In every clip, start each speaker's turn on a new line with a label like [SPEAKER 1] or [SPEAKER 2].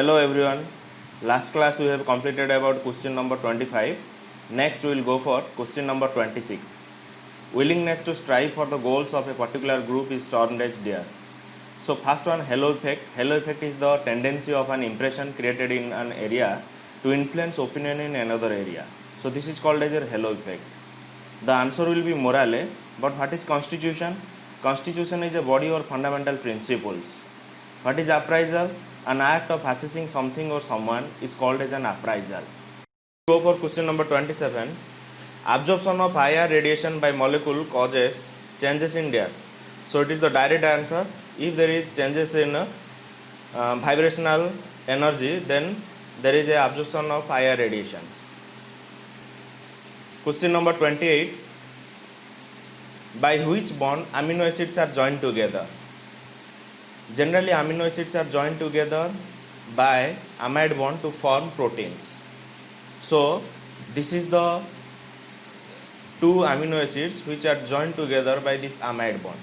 [SPEAKER 1] Hello everyone. Last class we have completed about question number 25. Next we will go for question number 26. Willingness to strive for the goals of a particular group is termed as dash. So first one, halo effect. Halo effect is the tendency of an impression created in an area to influence opinion in another area. So this is called as a halo effect. The answer will be morale. But what is constitution? Constitution is a body or fundamental principles. What is appraisal? An act of assessing something or someone is called as an appraisal. Go for question number 27. Absorption of IR radiation by molecule causes changes in dash. So it is the direct answer. If there is changes in vibrational energy, then there is a absorption of IR radiations. Question number 28. By which bond amino acids are joined together? Generally, amino acids are joined together by amide bond to form proteins. So, this is the two amino acids which are joined together by this amide bond.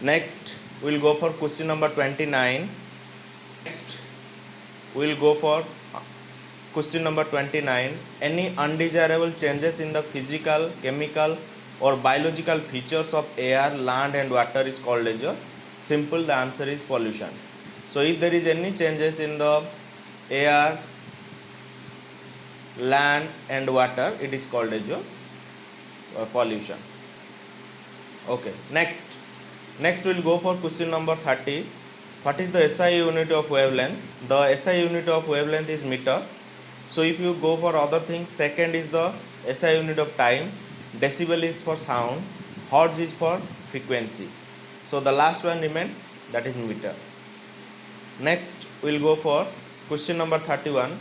[SPEAKER 1] Next, we will go for question number 29. Next, we will go for question number 29. Any undesirable changes in the physical, chemical or biological features of air, land and water is called as your simple. The answer is pollution. So if there is any changes in the air, land and water, it is called as your pollution. Okay, next we will go for question number 30. What is the SI unit of wavelength? The SI unit of wavelength is meter. So if you go for other things, second is the SI unit of time, decibel is for sound, hertz is for frequency. So the last one remain, that is meter. Next we will go for question number 31.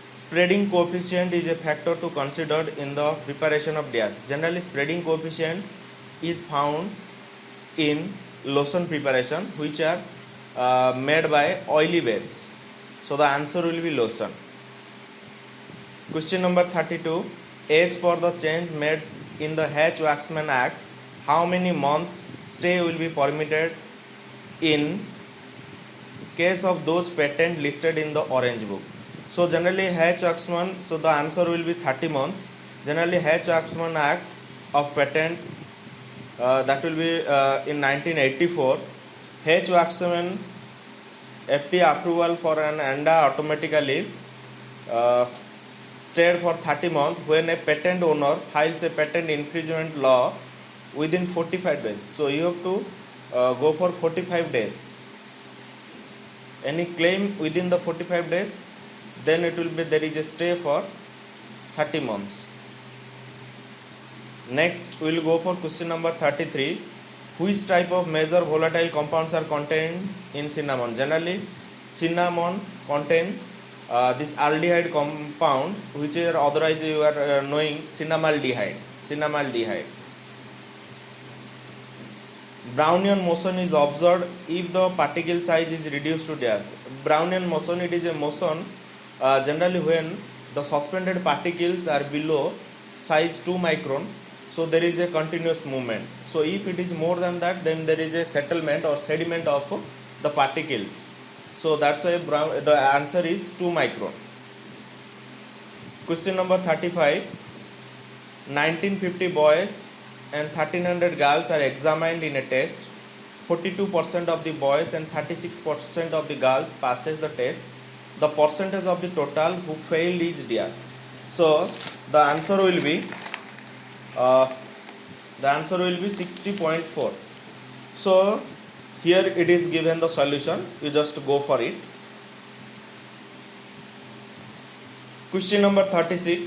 [SPEAKER 1] Spreading coefficient is a factor to consider in the preparation of dash. Generally, spreading coefficient is found in lotion preparation which are made by oily base. So the answer will be lotion. Question number 32. Age for the change made in the Hatch-Waxman Act. How many months stay will be permitted in case of those patents listed in the Orange Book? So generally Hatch-Waxman, so the answer will be 30 months. Generally Hatch-Waxman Act of patent that will be in 1984. Hatch-Waxman FDA approval for an ANDA automatically stayed for 30 months when a patent owner files a patent infringement law within 45 days. So you have to go for 45 days. Any claim within the 45 days, then it will be there is a stay for 30 months. Next we will go for question number 33. Which type of major volatile compounds are contained in cinnamon? Generally, cinnamon contain this aldehyde compound which are otherwise you are knowing cinnamaldehyde. Brownian motion is observed if the particle size is reduced to dash. Brownian motion, it is a motion generally when the suspended particles are below size 2 micron. So there is a continuous movement. So if it is more than that, then there is a settlement or sediment of the particles. So that's why the answer is 2 micron. Question number 35. 1950 boys and 1300 girls are examined in a test. 42% of the boys and 36% of the girls passes the test. The percentage of the total who failed is dash. So the answer will be 60.4. So here it is given the solution, you just go for it. Question number 36.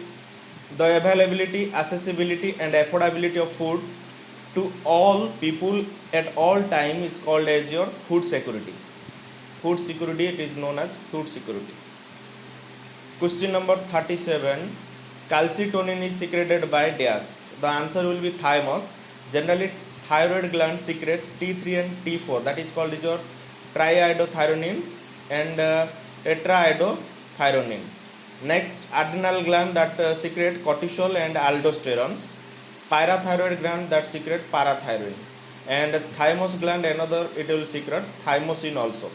[SPEAKER 1] The availability, accessibility and affordability of food to all people at all time is called as your food security. Food security, it is known as food security. Question number 37. Calcitonin is secreted by dash. The answer will be thymus. Generally thyroid gland secretes T3 and T4, that is called as your triiodothyronine and tetraiodothyronine. Next, adrenal gland that secrete cortisol and aldosterone. Parathyroid gland that secrete parathyroid. and thymus gland another it will secret thymosin also.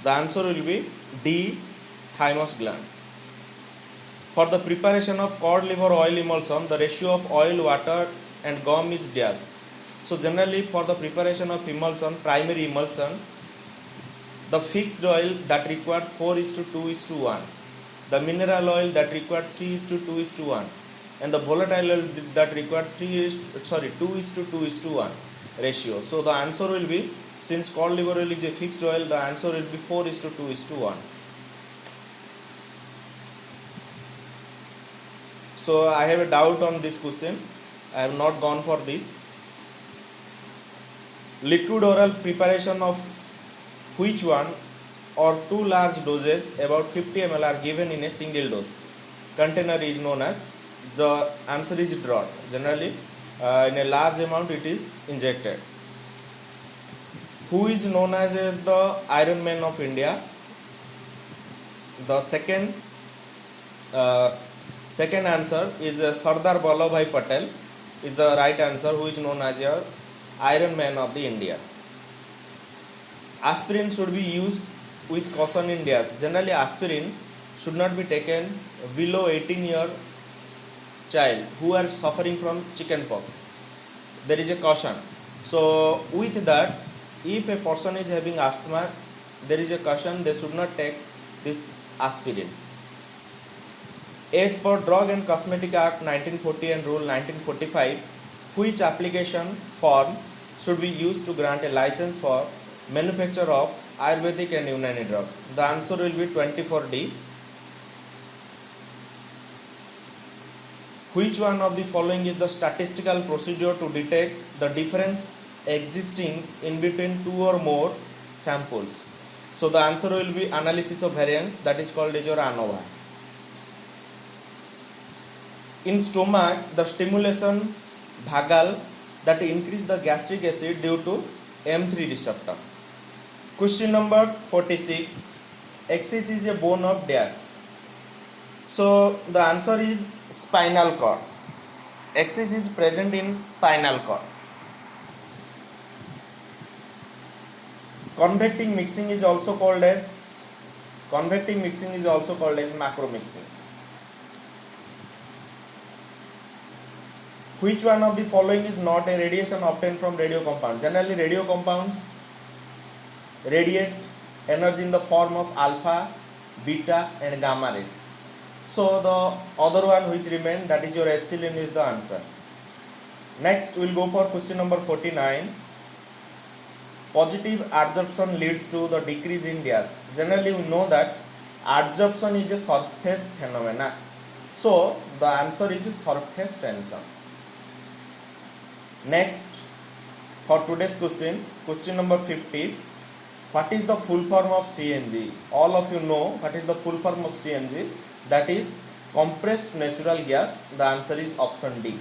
[SPEAKER 1] The answer will be D, thymus gland. For the preparation of cod liver oil emulsion, the ratio of oil, water and gum is dash. So generally for the preparation of emulsion, primary emulsion, the fixed oil that required 4:2:1, the mineral oil that required 3:2:1, and the volatile oil that required 2:2:1 ratio. So the answer will be, since cod liver oil is a fixed oil, the answer will be 4:2:1. So I have a doubt on this question. I have not gone for this. Liquid oral preparation of which one or two large doses about 50 ml are given in a single dose container is known as? The answer is draught. Generally in a large amount it is injected. Who is known as the Iron Man of India? The second answer is Sardar Vallabhbhai Patel is the right answer, who is known as your Iron Man of the India. Aspirin should be used with caution in dash. Generally aspirin should not be taken below 18-year child who are suffering from chickenpox. There is a caution. So with that, if a person is having asthma, there is a caution, they should not take this aspirin. As per Drug and Cosmetic Act 1940 and Rule 1945, which application form should be used to grant a license for manufacture of Ayurvedic and Unani drug? The answer will be 24D. Which one of the following is the statistical procedure to detect the difference existing in between two or more samples? So the answer will be analysis of variance, that is called as your ANOVA. In stomach, the stimulation vagal that increase the gastric acid due to M3 receptor. Question number 46. Axis is a bone of dash. So the answer is spinal cord. Axis is present in spinal cord. Convecting mixing is also called as macro mixing. Which one of the following is not a radiation obtained from radio compound? Generally radio compounds radiate energy in the form of alpha, beta and gamma rays. So the other one which remain, that is your epsilon, is the answer. Next we will go for question number 49. Positive adsorption leads to the decrease in dash. Generally we know that adsorption is a surface phenomena. So the answer is surface tension. Next, for today's question number 50. What is the full form of CNG? All of you know what is the full form of CNG. That is compressed natural gas. The answer is option D.